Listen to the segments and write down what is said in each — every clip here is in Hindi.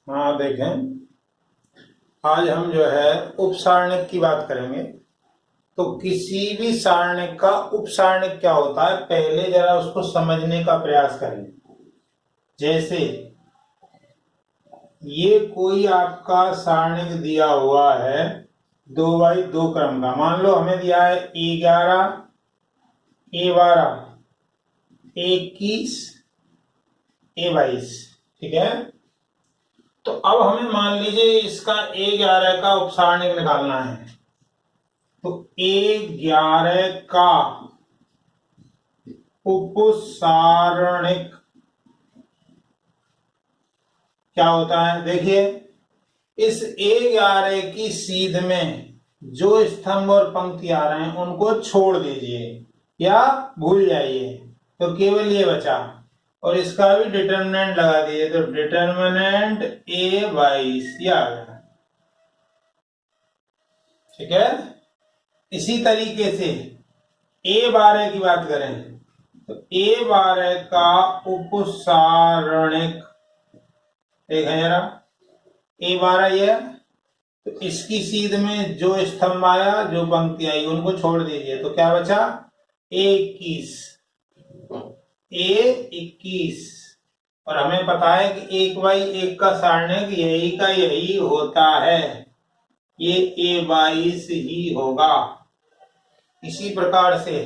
हाँ देखें, आज हम जो है उपसारणिक की बात करेंगे। तो किसी भी सारणिक का उपसारणिक क्या होता है, पहले जरा उसको समझने का प्रयास करें। जैसे ये कोई आपका सारणिक दिया हुआ है 2x2 क्रम का। मान लो हमें दिया है A11, A12, A21, A22। ठीक है, तो अब हमें मान लीजिए इसका A11 का उपसारणिक निकालना है। तो A11 का उपसारणिक क्या होता है? देखिए, इस A11 की सीध में जो स्तंभ और पंक्ति आ रहे हैं उनको छोड़ दीजिए या भूल जाइए, तो केवल ये बचा। और इसका भी डिटर्मिनेंट लगा दीजिए, तो डिटर्मिनेंट A22 आ गया। ठीक है, इसी तरीके से A12 की बात करें तो A12 का उपसारणिक देखें जरा। A12 ये है, तो इसकी सीध में जो स्तंभ आया, जो पंक्ति आई, उनको छोड़ दीजिए, तो क्या बचा? A21। A21। और हमें पता है कि 1/1 का सारणिक यही का यही होता है, ये A22 ही होगा। इसी प्रकार से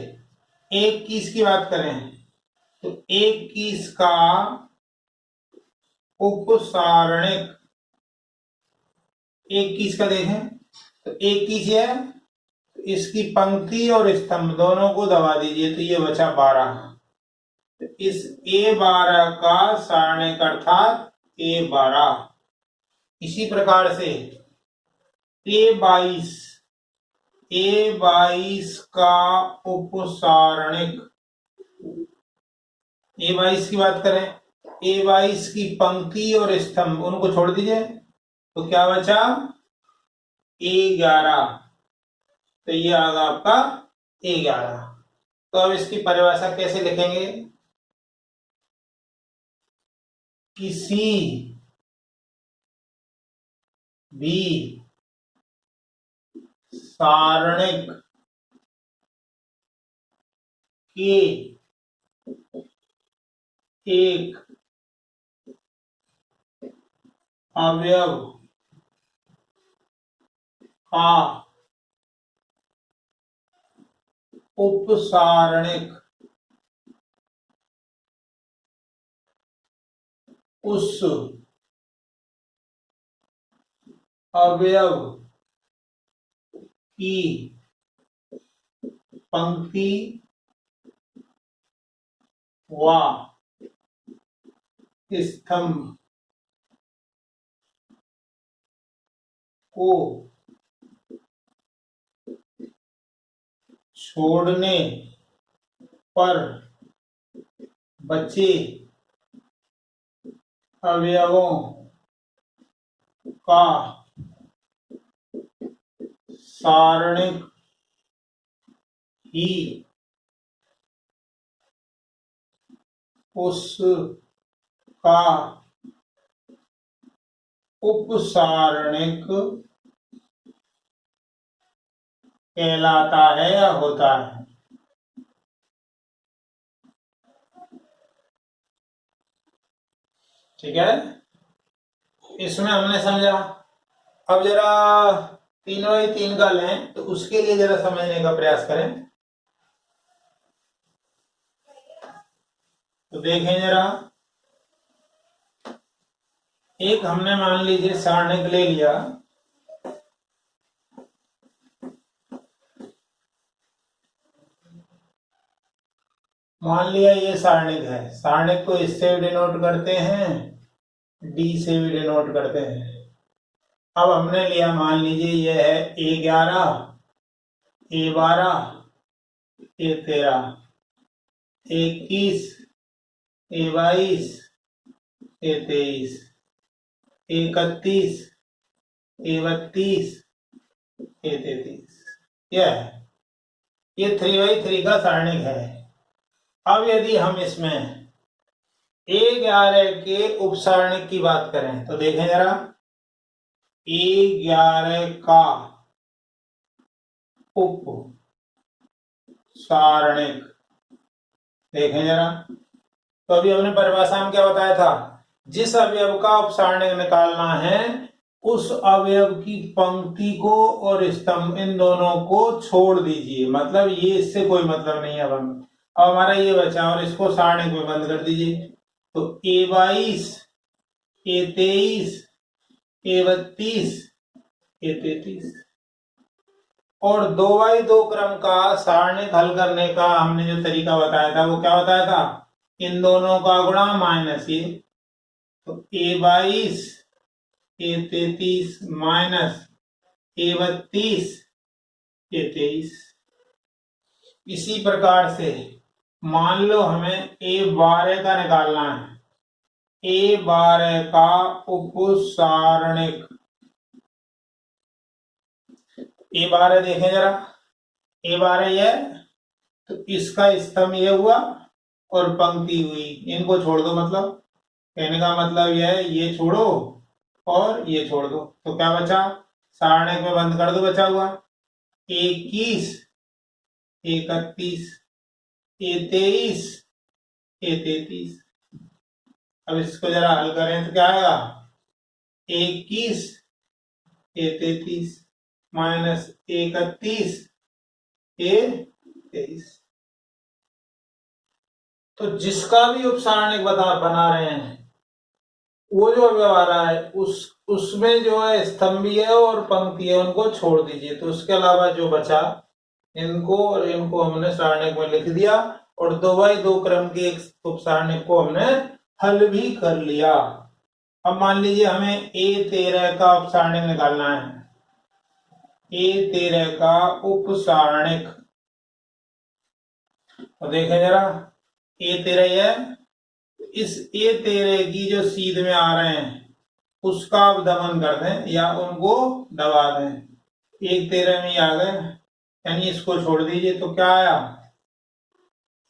21 की बात करें तो 21 का उपसारणिक 21 का देखें तो 21 है, तो इसकी पंक्ति और स्तंभ दोनों को दबा दीजिए, तो ये बचा 12। तो इस A12 का सारणिक अर्थात A12। इसी प्रकार से A22 का उपसारणिक A22 की बात करें, A22 की पंक्ति और स्तंभ उनको छोड़ दीजिए, तो क्या बचा? A11। तो ये आ गया आपका A11। तो अब इसकी परिभाषा कैसे लिखेंगे? किसी भी सारणिक के एक अवयव का उपसारणिक उस अवयव की पंक्ति व स्तंभ को छोड़ने पर बचे अवयवों का सारणिक ही उसका उपसारणिक कहलाता है या होता है। ठीक है, इसमें हमने समझा। अब जरा 3/3 का लें, तो उसके लिए जरा समझने का प्रयास करें। तो देखें जरा, एक हमने मान लीजिए सारणिक ले लिया। मान लिया ये सारणिक है, सारणिक को इससे भी डिनोट करते हैं, डी से भी डिनोट करते हैं। अब हमने लिया, मान लीजिए यह है A11, A12, A13, A21, A22, A23, A31, A32, A33। यह है, ये 3/3 का सारणिक है। अब यदि हम इसमें A11 के उपसारणिक की बात करें तो देखें जरा, A11 का उप सारणिक देखें जरा। तो अभी हमने परिभाषा में क्या बताया था, जिस अवयव का अपसारणिक निकालना है उस अवयव की पंक्ति को और स्तंभ इन दोनों को छोड़ दीजिए, मतलब ये इससे कोई मतलब नहीं है। अब हमारा ये बचा और इसको सारणिक में बंद कर दीजिए। तो A22, A23, A32, A33 और 2x2 क्रम का सारणिक हल करने का हमने जो तरीका बताया था वो क्या बताया था, इन दोनों का गुणा माइनस ये। तो A22, A33 minus A32, A23। इसी प्रकार से मान लो हमें A12 का निकालना है, A12 का उपसारणिक। A12 देखें जरा, A12 ये, तो इसका स्तंभ ये हुआ और पंक्ति हुई, इनको छोड़ दो। मतलब कहने का मतलब यह है, ये छोड़ो और ये छोड़ दो, तो क्या बचा, सारणिक में बंद कर दो बचा हुआ। 21, 31, A23, A33। अब इसको जरा हल करें तो क्या आएगा, 21, A33 माइनस 31, A23। तो जिसका भी उपसारणिक बना रहे हैं वो जो अवयव आ रहा है उसमें जो है स्तंभ भी है और पंक्ति है, उनको छोड़ दीजिए। तो उसके अलावा जो बचा इनको और इनको हमने सारणिक में लिख दिया और 2x2 क्रम के एक उपसारणिक को हमने हल भी कर लिया। अब मान लीजिए हमें A13 का उपसारणिक निकालना है, A13 का उपसारणिक। तो देखें जरा, A13 है, इस A13 की जो सीध में आ रहे हैं उसका आप दमन कर दें या उनको दबा दें। 113 में आ गए, यानी इसको छोड़ दीजिए। तो क्या आया,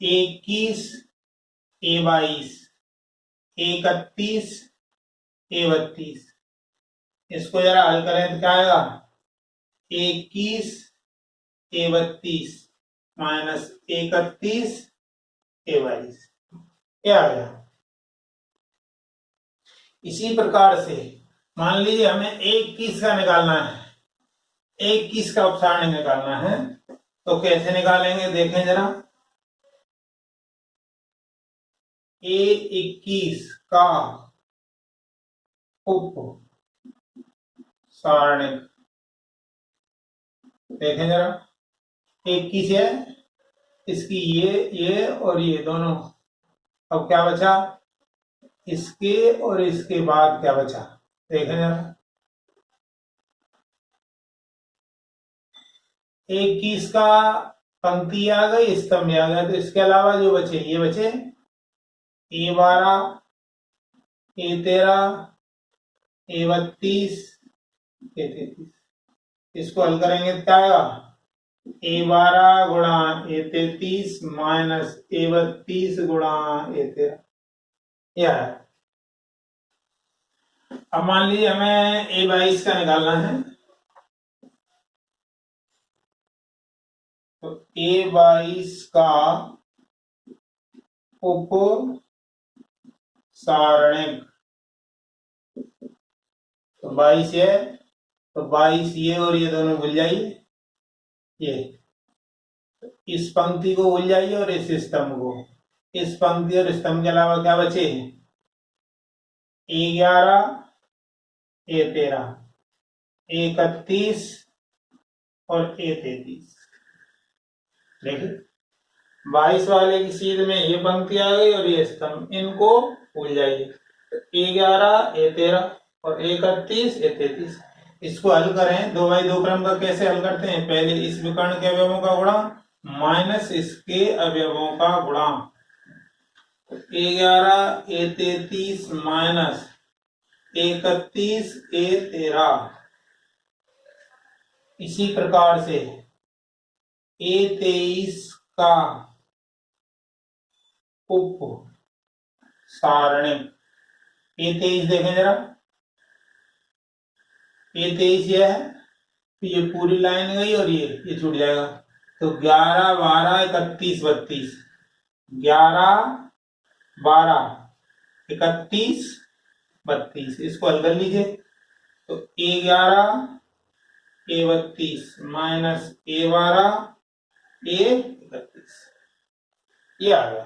21, A22, 31, A32। इसको जरा हल करें तो क्या आएगा, 21, A32 माइनस 31, A22। क्या आ गया। इसी प्रकार से मान लीजिए हमें 21 का निकालना है, 21 का अपसारणिक निकालना है, तो कैसे निकालेंगे देखें जरा। A21 का उप सारणिक देखें जरा, 21 है, इसकी ये और ये दोनों। अब क्या बचा, इसके और इसके बाद क्या बचा देखें जरा। 21 का पंक्ति आ गई, स्तंभ आ गया, तो इसके अलावा जो बचे ये बचे A12, A13, A32, A33। इसको हल करेंगे तो क्या आएगा, A12 गुणा A33 माइनस A32 गुणा A13। यह है। अब मान लीजिए हमें A22 का निकालना है, तो A22 का उप सारणिक। तो 22 है, तो 22 ये और ये दोनों भूल जाइए, ये इस पंक्ति को भूल जाइए और इस स्तंभ को। इस पंक्ति और स्तंभ के अलावा क्या बचे, A11, A13, A31 और A33। देखिए 22 वाले की सीध में ये पंक्ति आ गई और ये स्तंभ, इनको भूल जाइए। A11, A13 और A31, A33। इसको हल करें 2x2 क्रम का। कैसे हल करते हैं, पहले इस विकर्ण के अवयवों का गुणा माइनस इसके अवयवों का गुणा। A11, A33 minus A31, A13। इसी प्रकार से A23 का उप सारणिक। A23 देखें जरा, A23 ये है, तो ये पूरी लाइन गई और ये छूट जाएगा। तो 11, 12, 31, 32, 11, 12, 31, 32, इसको हल कर लीजिए। तो A11, A32 minus A12, A31, ये आ गया।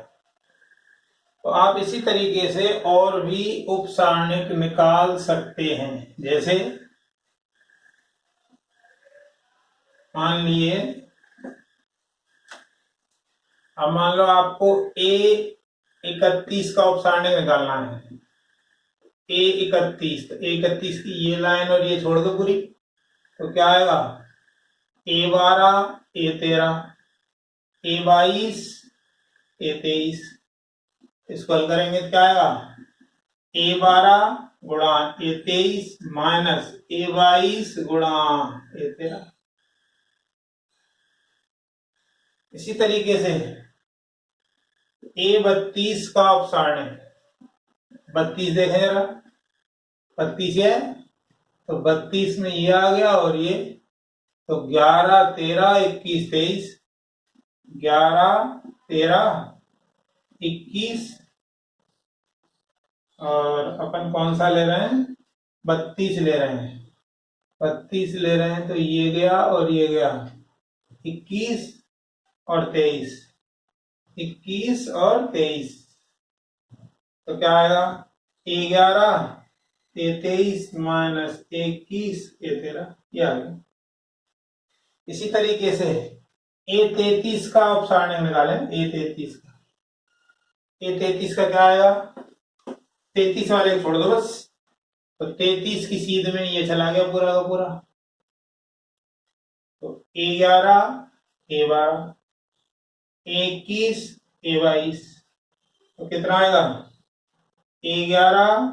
तो आप इसी तरीके से और भी उप सारणिक निकाल सकते हैं। जैसे मान लिए, अब मान लो आपको A31 का उप सारणिक निकालना है। A31, तो A31 की ये लाइन और ये छोड़ दो पूरी, तो क्या आएगा? A12, A13, A22, A23, इसको हल करेंगे तो क्या आएगा? A12 गुणा A23 माइनस A22 गुणा A13। इसी तरीके से A32 का अपसारणिक, 32 देखें जरा, 32 है, तो 32 में ये आ गया और ये, तो 11, 13, 21, 23, 11, 13, 21, और अपन कौन सा ले रहे हैं? 32 ले रहे हैं। 32 ले रहे हैं तो ये गया और ये गया, 21 और 23, 21 और 23, तो क्या आएगा? A11, A23 माइनस 21, A13, ये आ गया। इसी तरीके से A33 का अपसारणिक निकालें। A33 का, A33 का क्या आएगा? 33 वाले छोड़ दो बस, तो 33 की सीध में ये चला गया पूरा का पूरा। तो A11, A12, A21, A22, तो कितना आएगा? A11,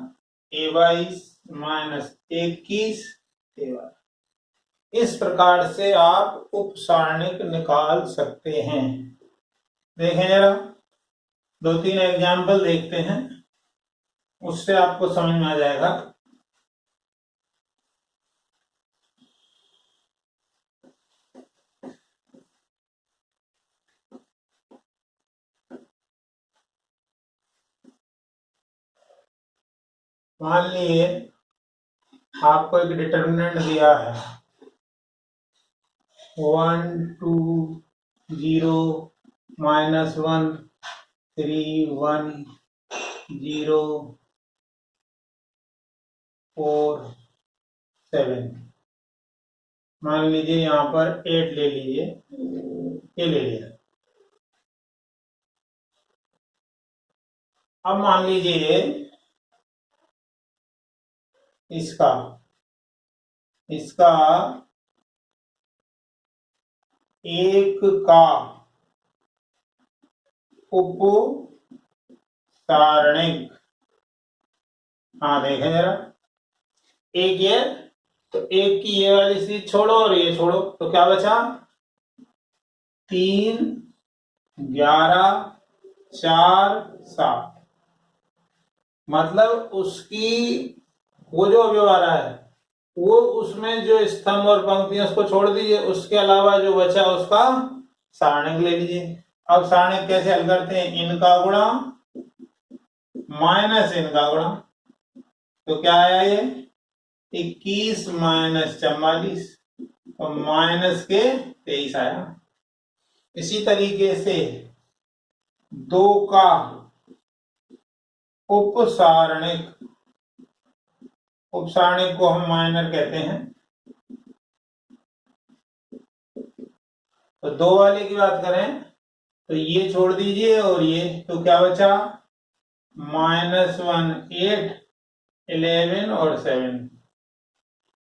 A22 minus 21, A12। इस प्रकार से आप उप सारणिक निकाल सकते हैं। देखें जरा, 2-3 एग्जाम्पल देखते हैं, उससे आपको समझ में आ जाएगा। मान लीजिए आपको एक डिटर्मिनेंट दिया है 1, 2, 0, -1, 3, 1, 0, 4, 7। मान लीजिए यहाँ पर 8 ले लीजिए, ये ले लिया। अब मान लीजिए इसका एक का उप सारणिक, हाँ देखें जरा, एक ये, तो एक की ये वाली चीज छोड़ो और ये छोड़ो, तो क्या बचा? 3, 11, 4, 7। मतलब उसकी वो जो अवयव आ रहा है, वो उसमें जो स्तंभ और पंक्तियां उसको छोड़ दीजिए, उसके अलावा जो बचा उसका सारणिक ले लीजिए। अब सारणिक कैसे हल करते हैं? इनका गुणा माइनस इनका गुणा, तो क्या आया ये? 21 माइनस 44, तो माइनस के 23 आया। इसी तरीके से 2 का उपसारणिक, उपसारणिक को हम माइनर कहते हैं। तो 2 वाले की बात करें तो ये छोड़ दीजिए और ये, तो क्या बचा? -1, 8, 11 और 7।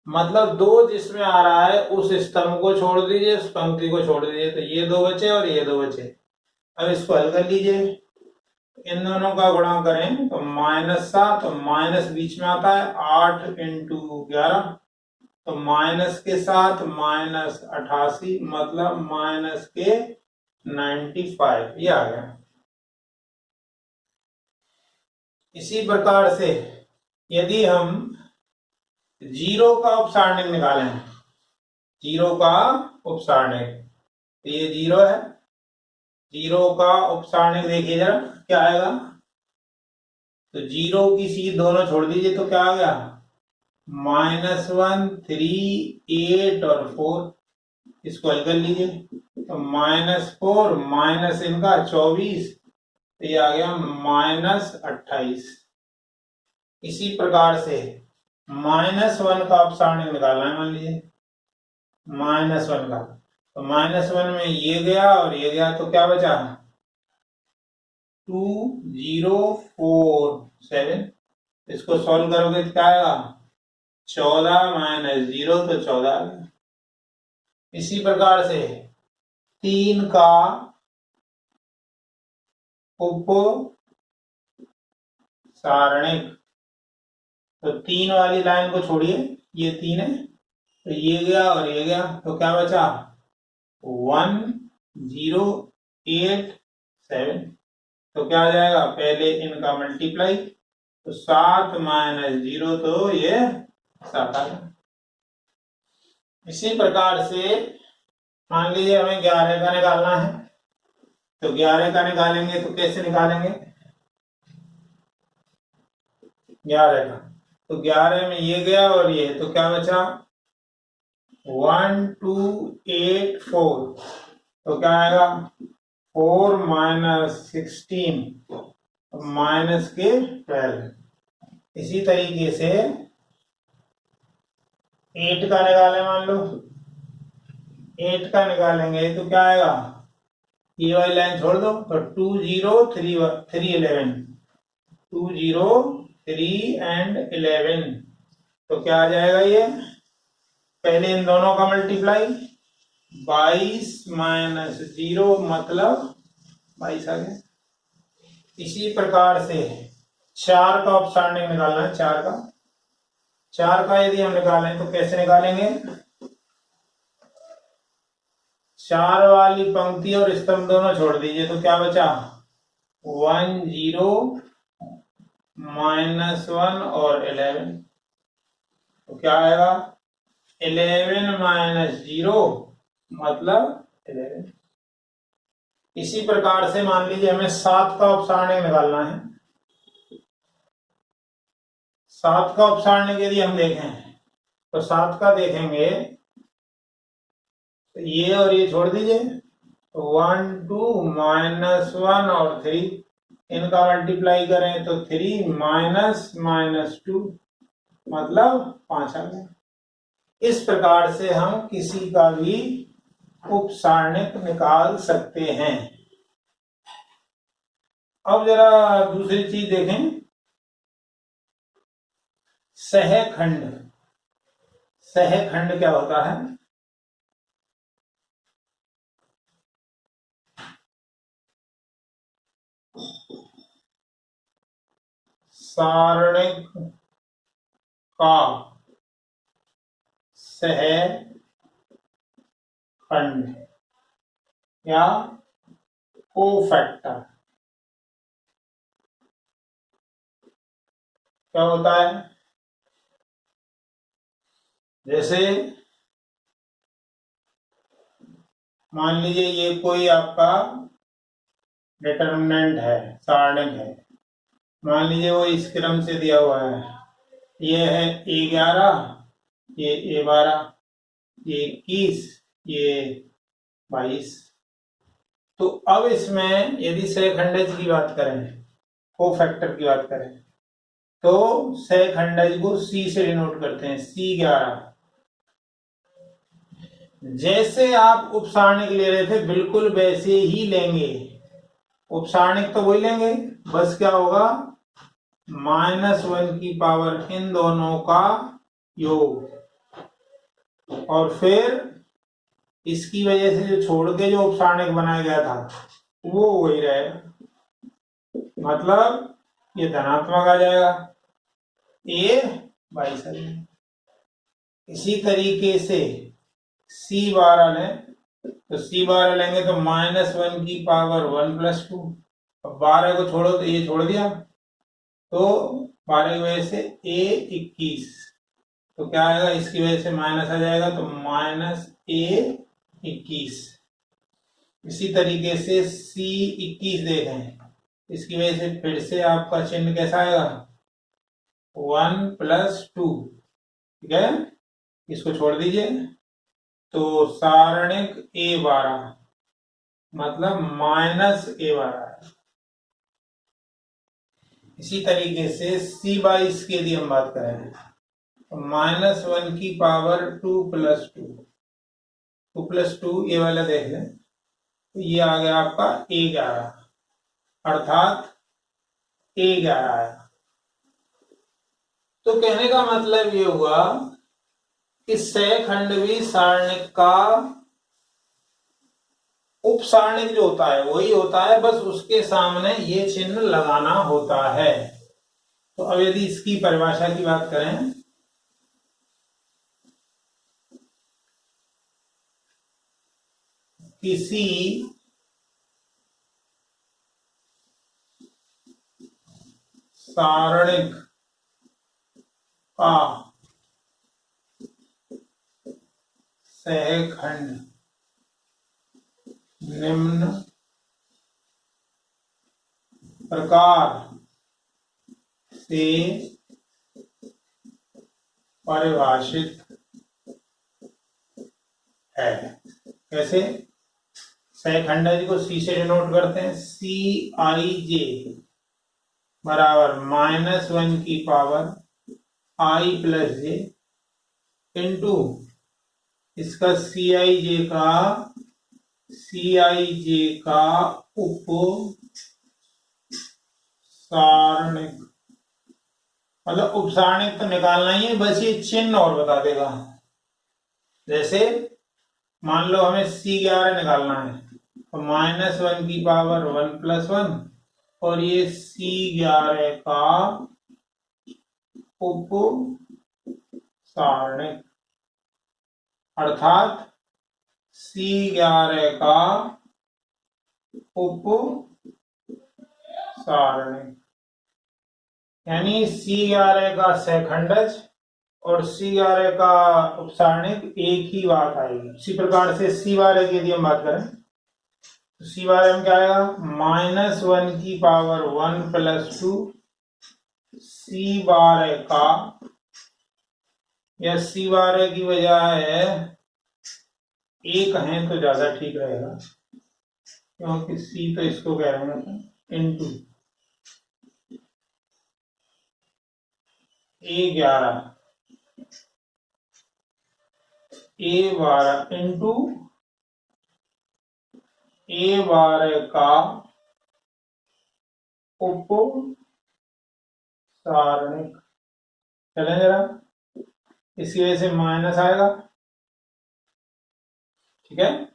मतलब 2 जिसमें आ रहा है उस स्तंभ को छोड़ दीजिए, उस पंक्ति को छोड़ दीजिए, तो ये 2 बचे और ये 2 बचे। अब इसको हल कर लीजिए, इन दोनों का गुणा करें तो -7, तो माइनस बीच में आता है, 8 × 11, तो माइनस के साथ -88, मतलब माइनस के 95, ये आ गया। इसी प्रकार से यदि हम जीरो का उपसारणिक निकालें, जीरो का उपसारणिक, तो ये जीरो है, जीरो का उपसारणिक देखिए जरा क्या आएगा। तो जीरो की सीध दोनों छोड़ दीजिए तो क्या आ गया, -1, 3, 8 और 4, इसको हल कर लीजिए तो -4 माइनस इनका 24, तो ये आ गया -28। इसी प्रकार से -1 का अपसारणिक निकालना है, मान लीजिए -1 का, तो -1 में ये गया और ये गया तो क्या बचा 2047। इसको सॉल्व करोगे तो क्या आएगा 14 माइनस 0 तो 14 आ गया। इसी प्रकार से 3 का उपसारणिक, तो 3 वाली लाइन को छोड़िए, ये 3 है तो ये गया और ये गया तो क्या बचा 1087। तो क्या आ जाएगा, पहले इनका मल्टीप्लाई, तो 7 माइनस 0 तो ये 7 आ गया। इसी प्रकार से मान लीजिए हमें 11 का निकालना है, तो 11 का निकालेंगे तो कैसे निकालेंगे 11 का, तो 11 में ये गया और ये, तो क्या बचा 1284, तो क्या आएगा 4 माइनस 16 माइनस के 12। इसी तरीके से 8 का निकालें, मान लो 8 का निकालेंगे तो क्या आएगा, ये वाली लाइन छोड़ दो तो 20311, 203 एंड 11, तो क्या आ जाएगा ये, पहले इन दोनों का मल्टीप्लाई, 22 माइनस 0 मतलब 22 आ गया। इसी प्रकार से 4 का अपसारणिक निकालना है, 4 का यदि हम निकालें तो कैसे निकालेंगे, 4 वाली पंक्ति और स्तंभ दोनों छोड़ दीजिए तो क्या बचा 10 माइनस 1 और 11, तो क्या आएगा 11 माइनस 0 मतलब 11। इसी प्रकार से मान लीजिए हमें 7 का अपसारणिक निकालना है, 7 का अपसारणिक यदि हम देखें तो 7 का देखेंगे तो ये और ये छोड़ दीजिए, 1 2 माइनस 1 और 3, इनका मल्टीप्लाई करें तो 3 माइनस -2 मतलब 5 आ गया। इस प्रकार से हम किसी का भी उपसारणिक निकाल सकते हैं। अब जरा दूसरी चीज देखें, सहखंड। सहखंड क्या होता है, सारणिक का सहखंड या कोफैक्टर क्या होता है, जैसे मान लीजिए ये कोई आपका डिटर्मिनेंट है, सारणिक है, मान लीजिए वो इस क्रम से दिया हुआ है, ये है A11, ये A12, ये 21, ये 22। तो अब इसमें यदि सहखंडज की बात करें, कोफैक्टर की बात करें, तो सहखंडज को C से डिनोट करते हैं, C11। जैसे आप उपसारणिक ले रहे थे बिल्कुल वैसे ही लेंगे, उपसारणिक तो वही लेंगे, बस क्या होगा -1 की पावर इन दोनों का योग, और फिर इसकी वजह से जो छोड़ के जो उपसारणिक बनाया गया था वो वही रहेगा, मतलब ये धनात्मक आ जाएगा, A 22 आ जाएगा। इसी तरीके से C12 लें, तो C12 लेंगे तो -1 की पावर 1 + 2, अब 12 को छोड़ो तो ये छोड़ दिया, तो 12 की वजह से A21, तो क्या आएगा, इसकी वजह से माइनस आ जाएगा, तो -A21। इसी तरीके से C21 देखें, इसकी वजह से फिर से आपका चिन्ह कैसा आएगा, 1+2, ठीक है, इसको छोड़ दीजिए, तो सारणिक A12 मतलब -A12। इसी तरीके से C22 की यदि हम बात करें तो -1 की पावर 2+2 ये वाला देख लें, तो ये आ गया आपका A11, अर्थात A11 आया। तो कहने का मतलब ये हुआ कि सहखंडवी सारणिक का उपसारणिक जो होता है वही होता है, बस उसके सामने ये चिन्ह लगाना होता है। तो अब यदि इसकी परिभाषा की बात करें, किसी सारणिक का सहखंड निम्न प्रकार से परिभाषित है। कैसे? सहखंड को सी से डिनोट करते हैं, CIJ बराबर -1 की पावर I+J इंटू इसका CIJ का उप सारणिक, मतलब उपसारणिक तो निकालना ही है, बस ये चिन्ह और बता देगा। जैसे मान लो हमें C11 निकालना है, तो -1 की पावर 1+1 और ये C11 का उप सारणिक, अर्थात C11 का उप सारणिक, यानी C11 का सहखंडज और C11 का उपसारणिक एक ही बात आएगी। इसी प्रकार से C12 की यदि हम बात करें तो C12 में क्या आएगा, -1 की पावर 1+2 C12 का, या C12 की बजाय एक है तो ज्यादा ठीक रहेगा, क्योंकि C तो इसको कह रहे हैं, into A11 A12 into A12 का उप सारणिक। चलें जरा, इसकी वजह से माइनस आएगा, ठीक है,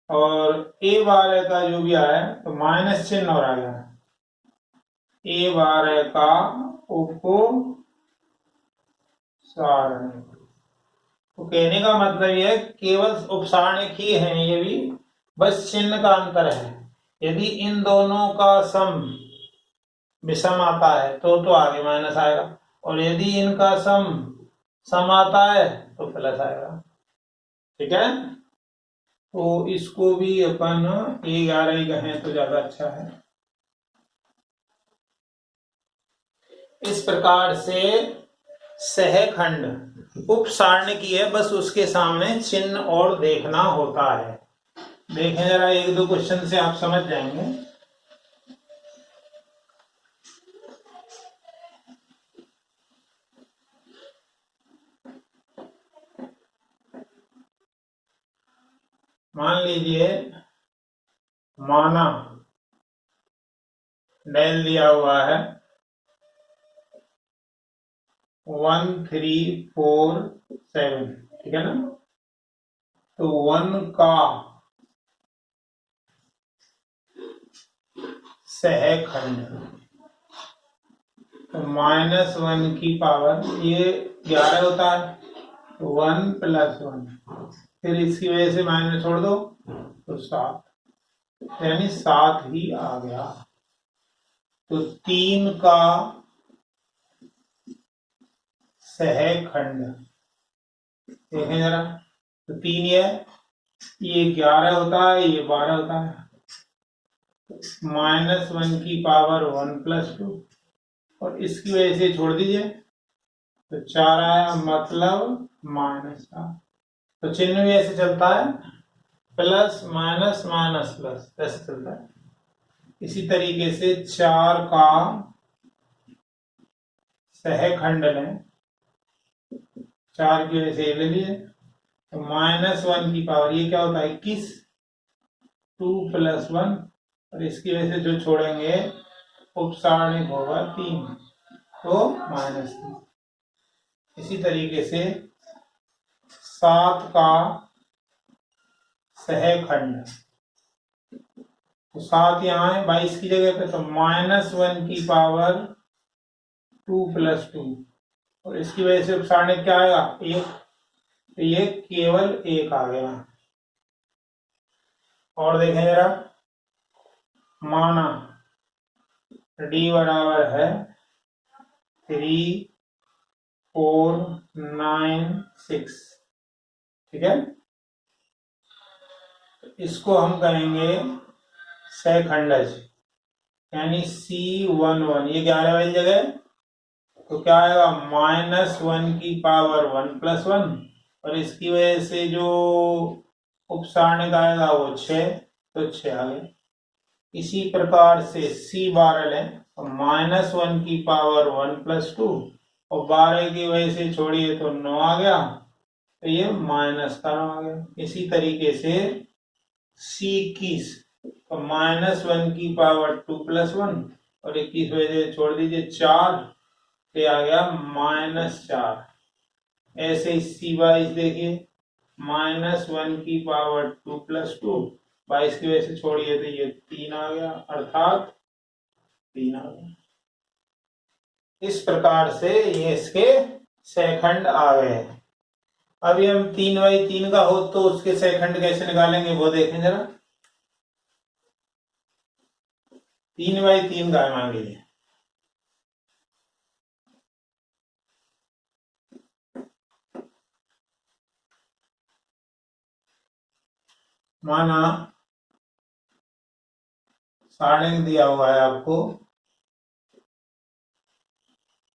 और A12 का जो भी आया तो माइनस चिन्ह और आ गया, A12 का उप सारणिक। तो कहने का मतलब यह केवल उपसारणिक ही है ये भी, बस चिन्ह का अंतर है। यदि इन दोनों का सम विषम आता है तो आगे माइनस आएगा, और यदि इनका सम आता है तो प्लस आएगा, ठीक है। तो इसको भी अपन A11 ही कहें तो ज्यादा अच्छा है। इस प्रकार से सहखंड उपसारणिक की है, बस उसके सामने चिन्ह और देखना होता है। देखें जरा, एक दो क्वेश्चन से आप समझ जाएंगे। मान लीजिए, माना डेल दिया हुआ है 1 3 4 7, ठीक है ना, तो 1 का सहखंड तो -1 की पावर, ये 11 होता है, तो 1+1, फिर इसकी वजह से माइनस छोड़ दो तो 7, यानी 7 ही आ गया। तो 3 का सहखंड देखें जरा, तो 3 ये 11 होता है, ये 12 होता है, -1 की पावर 1+2 और इसकी वजह से छोड़ दीजिए तो 4 आया, मतलब -4। तो चिन्ह भी ऐसे चलता है, प्लस माइनस माइनस प्लस, ऐसे चलता है। इसी तरीके से 4 का सहखंड लें, 4 की वजह से ले लिए तो -1 की पावर, ये क्या होता है 21, 2 + 1 और इसकी वजह से जो छोड़ेंगे उपसारणिक होगा 3, तो -3। इसी तरीके से 7 का सहखंड, तो 7 यहाँ है 22 की जगह पे, तो -1 की पावर 2 + 2 और इसकी वजह से उपसारणिक क्या आएगा 1, तो ये केवल 1 आ गया। और देखें जरा, माना d बराबर है 3, 4, 9, 6, ठीक है, इसको हम कहेंगे सहखंडज, यानी C11, ये 11 वाली जगह तो क्या आएगा -1 की पावर 1+1 और इसकी वजह से जो उपसारणिक आएगा वो 6, तो 6 आ गया। इसी प्रकार से C12 लें तो -1 की पावर 1+2 और 12 की वजह से छोड़िए तो 9 आ गया, तो ये -9 आ गया। इसी तरीके से C21 तो -1 की पावर 2+1 और 21 वजह से छोड़ दीजिए 4, तो आ गया -4। ऐसे ही C22 देखिए, -1 की पावर 2+2, 22 की वजह से छोड़िए तो ये 3 आ गया, अर्थात 3 आ गया। इस प्रकार से ये इसके सहखंड आ गए। अभी हम 3/3 का हो तो उसके सहखंड कैसे निकालेंगे वो देखें जरा। 3/3 का मान लीजिए, माना सारणी दिया हुआ है आपको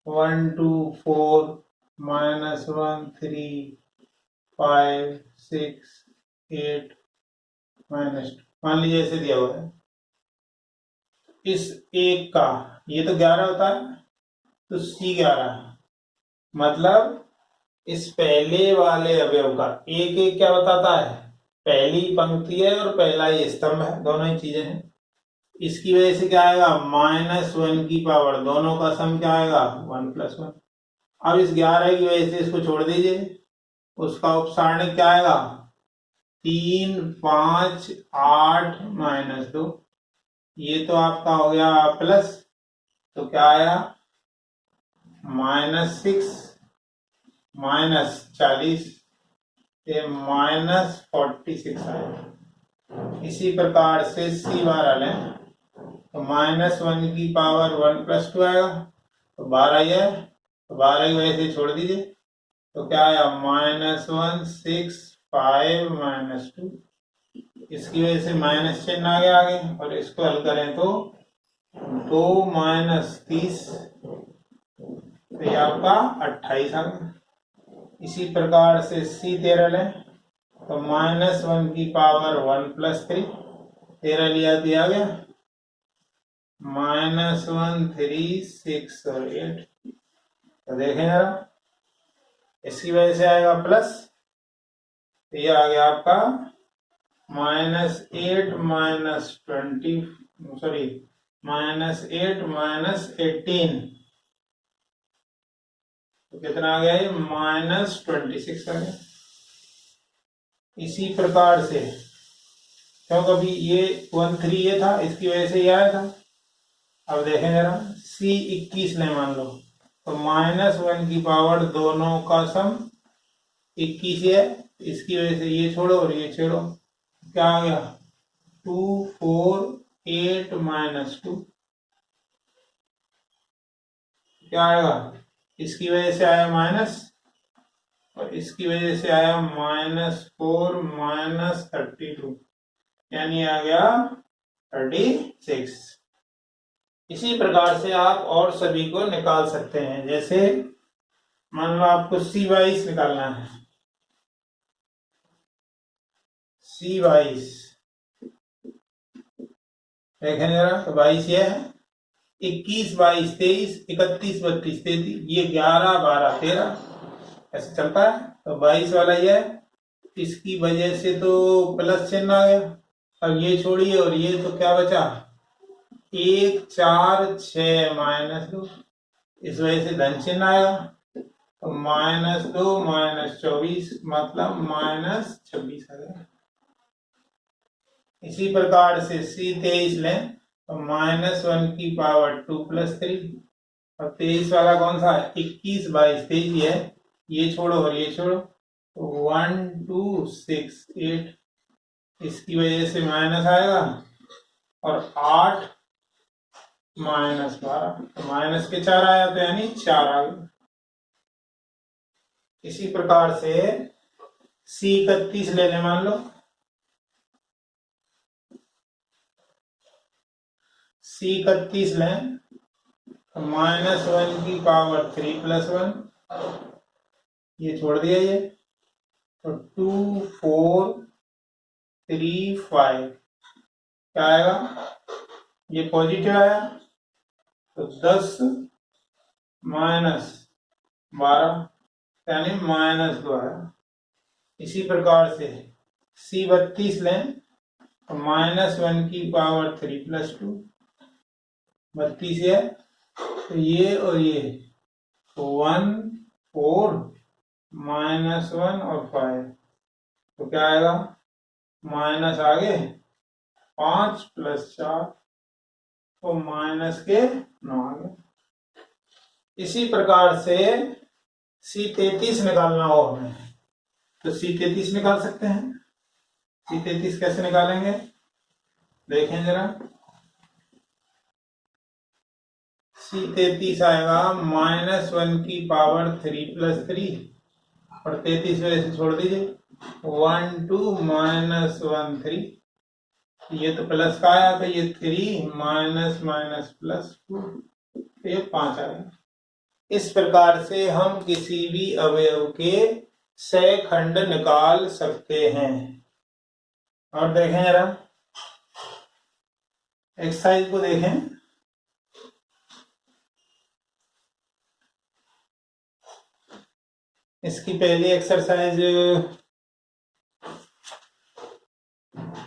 1 2 4 -1 3 5 6 8 -2, मान लीजिए ऐसे दिया हुआ है। इस एक का ये तो 11 होता है, तो C11 मतलब इस पहले वाले अवयव का एक एक क्या बताता है, पहली पंक्ति है और पहला ही स्तंभ है, दोनों ही चीजें हैं। इसकी वजह से क्या आएगा -1 की पावर, दोनों का सम क्या आएगा 1+1। अब इस 11 की वजह से इसको छोड़ दीजिए, उसका उपसारणिक क्या आएगा 3 5 8 -2, ये तो आपका हो गया प्लस, तो क्या आया -6 -40, ये -46 आया। इसी प्रकार से C12 लें तो -1 की पावर 1+2 आएगा, तो 12 ही है, तो 12 की वजह से छोड़ दीजिए, तो क्या आया -1 6 5 -2, इसकी वजह से माइनस चिन्ह आ गया आगे, और इसको हल करें तो 2 - 30, तो ये आपका 28 आ गया। इसी प्रकार से C13 लें तो -1 की पावर 1+3, 13 लिया दिया गया, -1 3 6 और 8, तो देखें जरा, इसकी वजह से आएगा प्लस, तो ये आ गया आपका -8 -20 सॉरी -8 -18, तो कितना आ गया ये -26 आ गया। इसी प्रकार से क्योंकि अभी ये 13 ये था, इसकी वजह से ये आया था। अब देखें जरा C21 ने मान लो तो -1 की पावर दोनों का सम 21 है, इसकी वजह से ये छोड़ो और ये छोड़ो, क्या आ गया 2 4 8 -2, क्या आएगा, इसकी वजह से आया माइनस और इसकी वजह से आया -4 -32, यानी आ गया 36। इसी प्रकार से आप और सभी को निकाल सकते हैं। जैसे मान लो आपको C22 निकालना है, C22 देखें जरा, तो 22 ये है, 21 22 23 31 32 33, ये 11 12 13 ऐसे चलता है। तो 22 वाला ये है, इसकी वजह से तो प्लस चिन्ह आ गया। अब ये छोड़िए और ये, तो क्या बचा 1 4 6 -2, इस वजह से धन चिन्ह आएगा, तो -2 -24 मतलब -26 आ गया। इसी प्रकार से C23 लें तो -1 की पावर 2 + 3, और 23 वाला कौन सा है, 21 22 23 है, ये छोड़ो और ये छोड़ो, तो 1 2 6 8, इसकी वजह से माइनस आएगा, और 8 -12, तो माइनस के 4 आया, तो यानी 4 आ गया। इसी प्रकार से C31 ले लें, मान लो C31 लें तो -1 की पावर 3 + 1, ये छोड़ दिया ये, तो 2 4 3 5, क्या आएगा, ये पॉजिटिव आया, तो 10 -12 यानी -2 आया। इसी प्रकार से C32 लें तो -1 की पावर 3 + 2, 32 है, तो ये और ये 1 4 -1 और 5, तो क्या आएगा, माइनस आगे 5 + 4, तो माइनस के 9 आ गए। इसी प्रकार से C33 निकालना हो हमें, तो C33 निकाल सकते हैं। C33 कैसे निकालेंगे, देखें जरा, C33 आएगा -1 की पावर 3 + 3, और 33 वजह से छोड़ दीजिए, 1 2 -1 3, ये तो प्लस का आया, तो ये 3 -+2, तो ये 5 आएगा। इस प्रकार से हम किसी भी अवयव के सहखंड निकाल सकते हैं। और देखें जरा, एक्सरसाइज को देखें, इसकी पहली एक्सरसाइज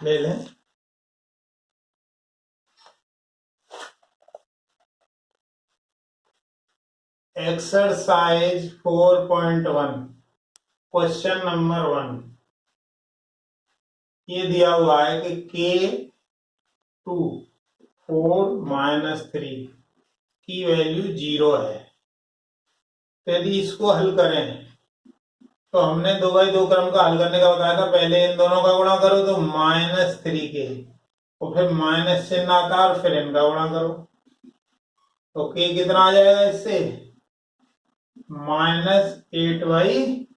ले लें। एक्सरसाइज 4.1 क्वेश्चन नंबर 1, ये दिया हुआ है कि K2 4 - 3 की वैल्यू 0 है। तो यदि इसको हल करें, तो हमने 2/2 क्रम का हल करने का बताया था, पहले इन दोनों का गुणा करो तो -3 के, और फिर माइनस चिन्ह आता है, और फिर इनका गुणा करो, तो K कितना आ जाएगा इससे, -8/3,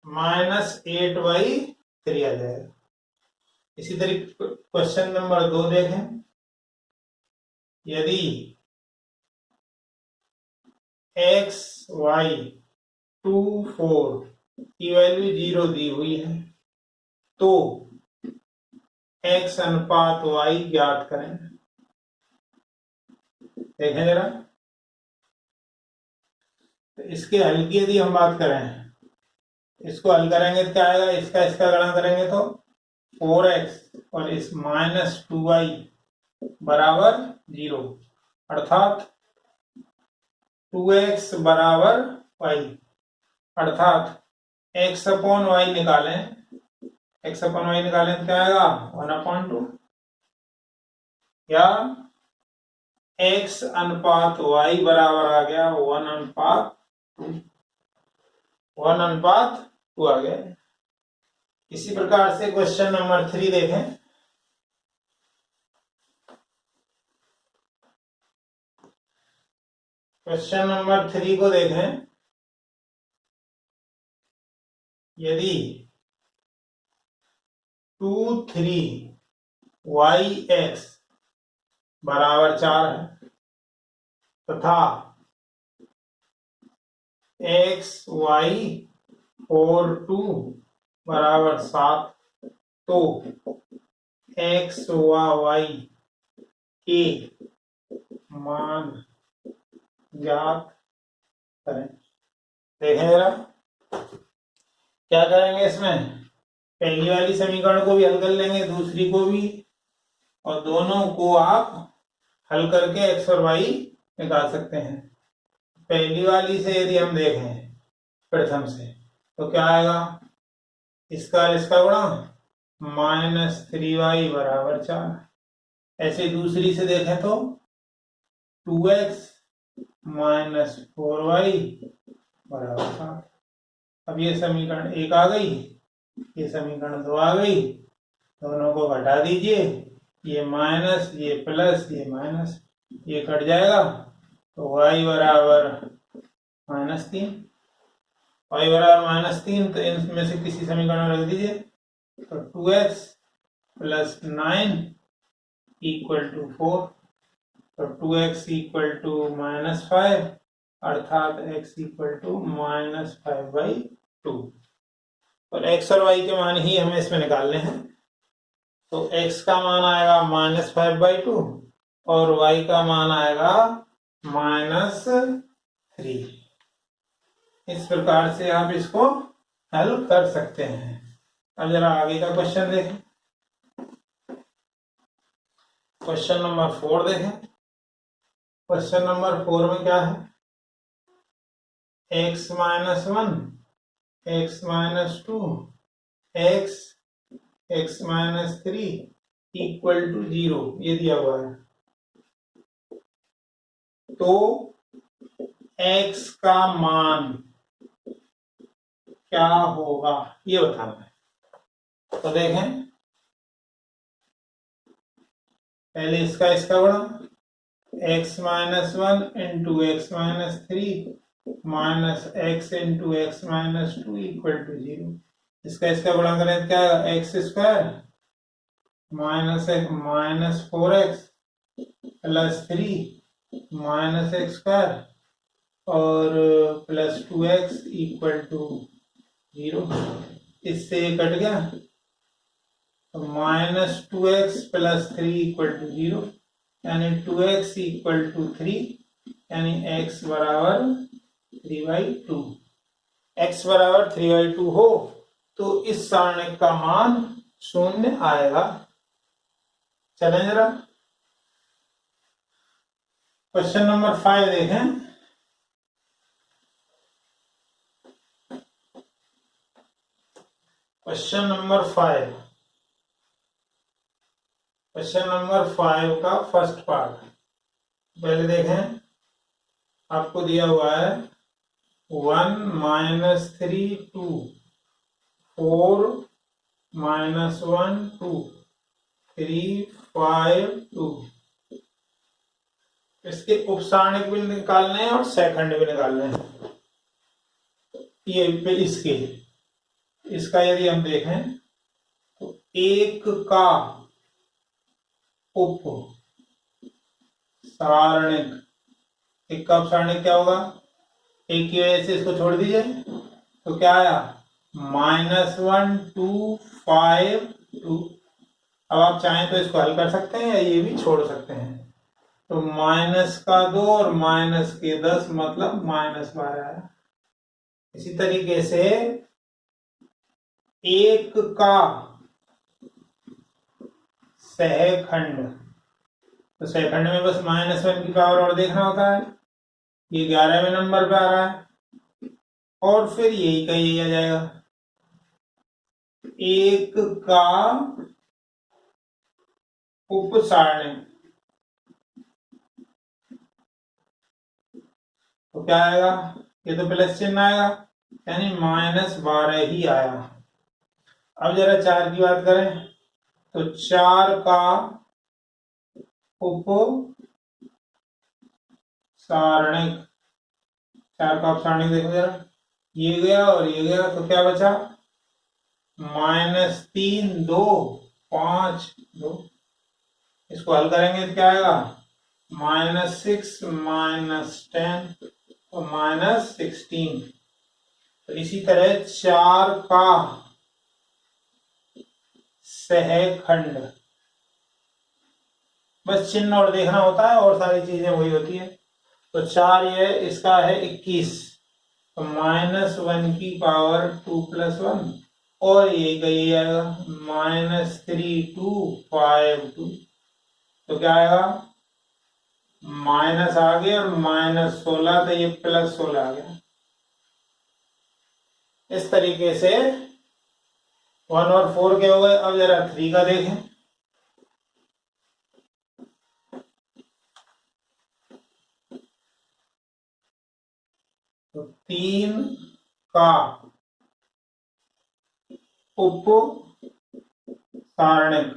-8/3 आ जाएगा। इसी तरीके क्वेश्चन नंबर 2 देखें, यदि x y 2 4 की वैल्यू 0 दी हुई है, तो x अनुपात y ज्ञात करें। देखें जरा, तो इसके हल की यदि हम बात करें, इसको हल करेंगे तो क्या आएगा, इसका गणना करेंगे तो 4x और इस -2y बराबर 0, अर्थात 2x बराबर y, अर्थात x/y निकालें, x/y निकालें तो क्या आएगा 1/2, या x अनुपात y बराबर आ गया 1/2 आ गया। इसी प्रकार से क्वेश्चन नंबर 3 देखें, क्वेश्चन नंबर 3 को देखें। यदि 2 3 y x बराबर 4 है तथा x y 4 2 बराबर 7, तो x व y के मान ज्ञात करें। देखें जरा क्या करेंगे। इसमें पहली वाली समीकरण को भी हल कर लेंगे, दूसरी को भी, और दोनों को आप हल करके x और y निकाल सकते हैं। पहली वाली से यदि हम देखें प्रथम से, तो क्या आएगा, इसका गुणा -3y बराबर 4। ऐसे दूसरी से देखें तो 2x -4y बराबर 7। अब ये समीकरण 1 आ गई, ये समीकरण 2 आ गई, दोनों को घटा दीजिए, ये माइनस, ये प्लस, ये माइनस, ये कट जाएगा, तो y बराबर -3, y बराबर -3, तो इनमें से किसी समीकरण में रख दीजिए, तो 2x + 9 = 4, तो 2x = -5, अर्थात x = -5/2। और x और y के मान ही हमें इसमें निकालने हैं। तो x का मान आएगा -5/2 और y का मान आएगा -3। इस प्रकार से आप इसको हल कर सकते हैं। अब जरा आगे का क्वेश्चन देखें। क्वेश्चन नंबर 4 देखें। क्वेश्चन नंबर 4 में क्या है, x - 1, x - 2, x - 3 = 0 ये दिया हुआ है। तो x का मान क्या होगा ये बताना है। तो देखें, पहले इसका गुणा, x - 1 × x - 3 -x x - 2 = 0। इसका गुणा करें तो क्या आएगा, x² - 4x + 3 -x² और +2x = 0। इससे ये कट गया, तो -2x + 3 = 0, यानी 2x = 3, यानी x बराबर 3/2। x बराबर 3/2 हो तो इस सारणिक का मान 0 आएगा। चलें जरा क्वेश्चन नंबर 5 देखें। क्वेश्चन नंबर 5 का फर्स्ट पार्ट पहले देखें। आपको दिया हुआ है 1 - 3 2, 4 - 1 2, 3 5 2। इसके उपसारणिक भी निकालने हैं और सेकंड भी निकालने हैं। ये इसका यदि हम देखें तो 1 का उप सारणिक, 1 का उपसारणिक क्या होगा, 1 की वजह से इसको छोड़ दीजिए, तो क्या आया, -1 2 5 2। अब आप चाहें तो इसको हल कर सकते हैं या ये भी छोड़ सकते हैं। तो -2 और -10 मतलब -12 आया। इसी तरीके से 1 का सहखंड, तो सहखंड में बस -1 की पावर और देखना होता है। ये 11वें नंबर पे आ रहा है और फिर यही का यही आ जाएगा। 1 का उपसारणिक, तो क्या आएगा, ये तो प्लस चिन्ह आएगा, यानी -12 ही आया। अब जरा 4 की बात करें तो 4 का उप सारणिक, 4 का अपसारणिक देखो जरा, ये गया और ये गया, तो क्या बचा? -3 2 5 2। इसको हल करेंगे तो क्या आएगा? -6 -10 और -16। तो इसी तरह 4 का सहखंड, बस चिन्ह और देखना होता है और सारी चीजें वही होती है। तो 4 ये इसका है 21, तो -1 की पावर 2 + 1 और ये कही आएगा -3 2 5 2। तो क्या आएगा? माइनस आ गया और -16, तो ये +16 आ गया। इस तरीके से 1 और 4 के हो गए। अब जरा 3 का देखें। तो 3 का उप सारणिक,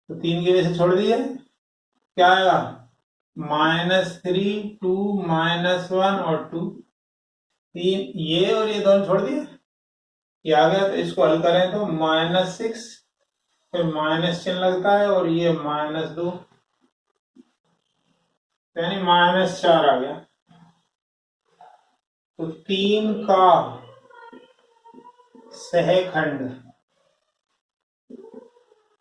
तो 3 की वजह से छोड़ दिए, क्या आएगा? -3 2 -1 और 2। 3 ये और ये दोनों छोड़ दिए, ये आ गया। तो इसको हल करें तो -6, फिर माइनस चिन्ह लगता है और ये -2, यानी -4 आ गया। तो 3 का सहखंड,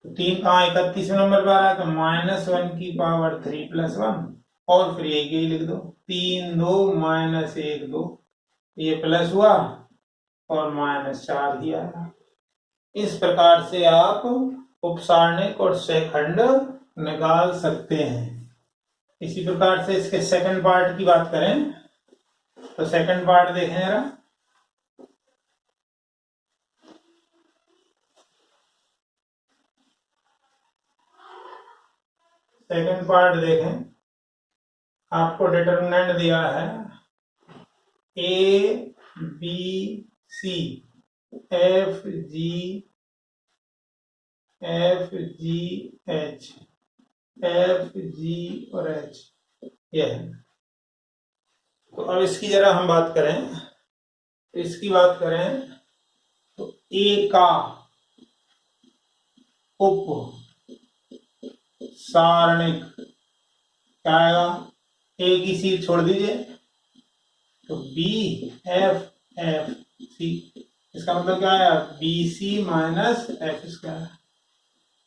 3 कहाँ 31वें नंबर पर आ रहा है, तो -1 की पावर 3 + 1 और फिर यही लिख दो, 3 2 -1 2, ये प्लस हुआ और -4 ही आया। इस प्रकार से आप उपसारणिक और सहखंड निकाल सकते हैं। इसी प्रकार से इसके सेकंड पार्ट की बात करें तो सेकंड पार्ट देखें जरा। सेकंड पार्ट देखें, आपको डिटरमिनेंट दिया है A B C F G H, F G और H, यह है। तो अब इसकी जरा हम बात करें, तो A का उप सारणिक क्या आएगा? A की सीट छोड़ दीजिए, तो B F F C, इसका मतलब क्या है? BC - F²।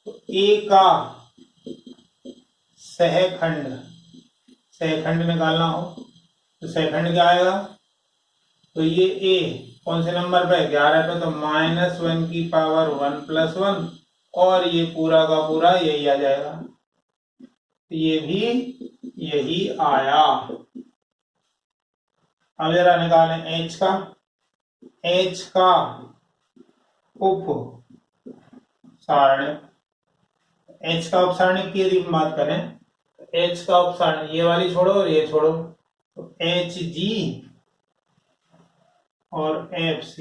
तो A का सहखंड निकालना हो तो सहखंड क्या आएगा? तो ये A कौन से नंबर पे? 11 पे, तो -1 की पावर 1 + 1 और ये पूरा का पूरा यही आ जाएगा। ये भी यही आया। अब जरा निकालें H का उप सारणिक। H का उपसारणिक की यदि हम बात करें, H का उपसारणिक, ये वाली छोड़ो और ये छोड़ो, तो HG और FC,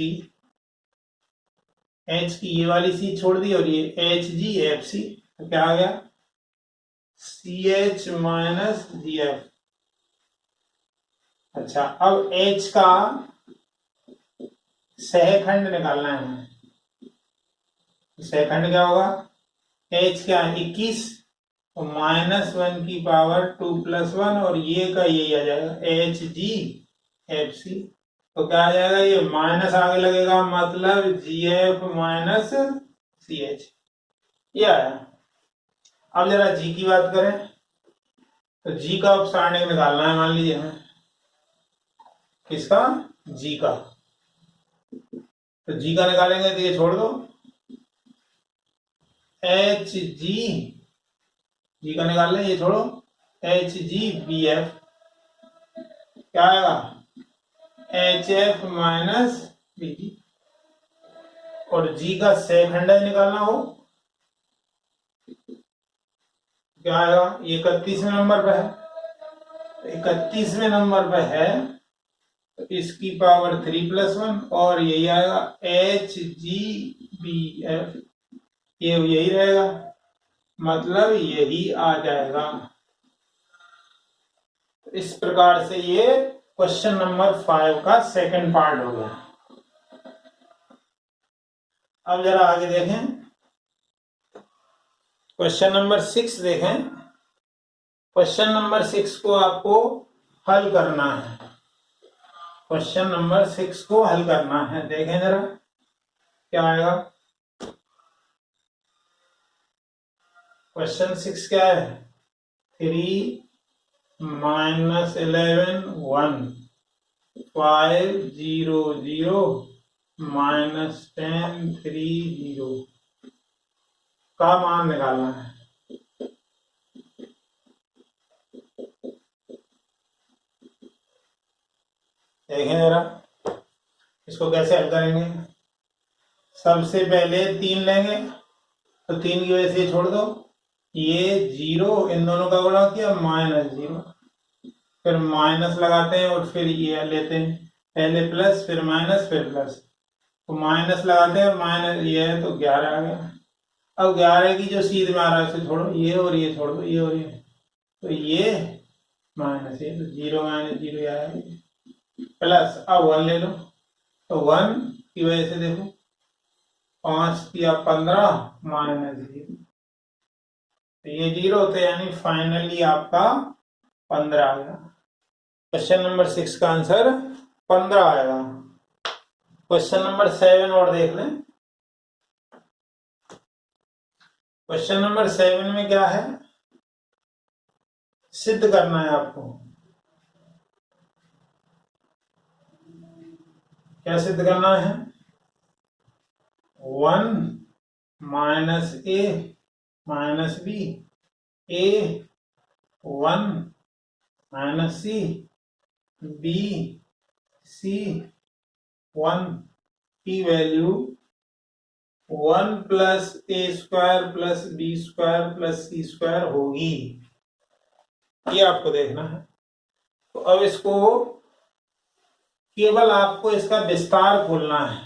H की ये वाली सी छोड़ दी और ये HG FC, तो क्या आ गया? CH - GF। अच्छा, अब H का सहखंड निकालना है। सहखंड क्या होगा? H क्या है? 21, तो -1 की पावर 2 + 1 और ये का यही आ जाएगा HG FC। तो क्या आ जाएगा? ये माइनस आगे लगेगा, मतलब GF - CH, ये आया। अब जरा G की बात करें, तो G का उपसारणिक निकालना है। मान लीजिए हमें किसका? G का। तो G का निकालेंगे तो ये छोड़ दो, HG, G का निकाल लें, ये छोड़ो, HGBF, क्या आएगा? HF - BG। और G का सहखंड निकालना हो क्या आएगा? ये 31वें नंबर पे है, 31वें नंबर पे है, तो इसकी पावर 3 + 1 और यही आएगा HGBF, ये यही रहेगा, मतलब यही आ जाएगा। इस प्रकार से ये क्वेश्चन नंबर 5 का सेकंड पार्ट हो गया। अब जरा आगे देखें, क्वेश्चन नंबर 6 देखें। क्वेश्चन नंबर 6 को आपको हल करना है। क्वेश्चन नंबर 6 को हल करना है। देखें जरा क्या आएगा। क्वेश्चन 6 क्या है? 3 - 11 1 5 0 0 -10 3 0 का मान निकालना है। देखें जरा इसको कैसे हल करेंगे। सबसे पहले 3 लेंगे तो 3 की वजह से छोड़ दो, ये 0 इन दोनों का गुणा किया -0, फिर माइनस लगाते हैं और फिर ये लेते हैं, पहले प्लस फिर माइनस फिर प्लस, तो माइनस लगाते हैं माइनस ये है तो 11 आ गया। अब 11 की जो सीध में आ रहा है उसे छोड़ो, ये और ये छोड़ दो, ये और ये, तो ये माइनस ये, तो 0 - 0 आया प्लस। अब 1 ले लो तो 1 की वजह से देखो 5 किया 15 -0, तो ये 0 होते यानी फाइनली आपका 15 आ गया। क्वेश्चन नंबर 6 का आंसर 15 आएगा। क्वेश्चन नंबर 7 और देख लें। क्वेश्चन नंबर 7 में क्या है? सिद्ध करना है आपको। क्या सिद्ध करना है? 1 - a - b a 1 - c b c 1 की वैल्यू 1 + a² + b² + c² होगी। ये आपको देखना है। तो अब इसको केवल आपको इसका विस्तार खोलना है।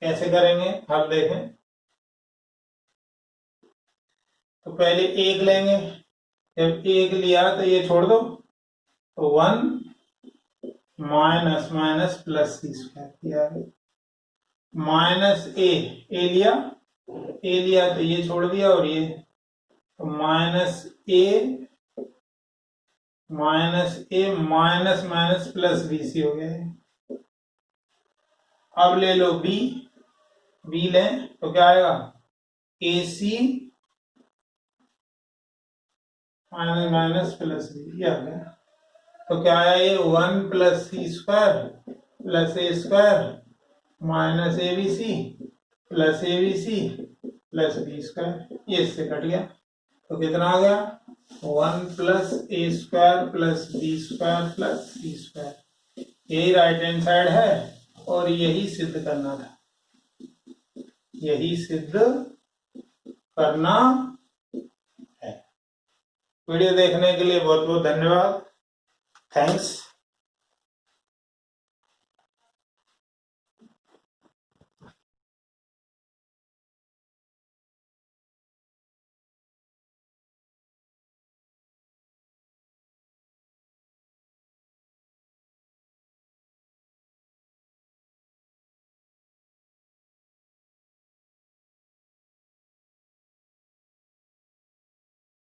कैसे करेंगे आप देखें। तो पहले 1 लेंगे, जब 1 लिया तो ये छोड़ दो, तो 1 - प्लस c² किया, -a लिया तो ये छोड़ दिया और ये, तो -a प्लस bc हो गया। अब ले लो b लें तो क्या आएगा? ac प्लस b आ गया। तो क्या आया ये? 1 + c² + a² -abc + abc + b², ये इससे कट गया तो कितना आ गया? 1 + a² + b² + c²। यही राइट हैंड साइड है और यही सिद्ध करना था। यही सिद्ध करना है। वीडियो देखने के लिए बहुत बहुत धन्यवाद। थैंक्स।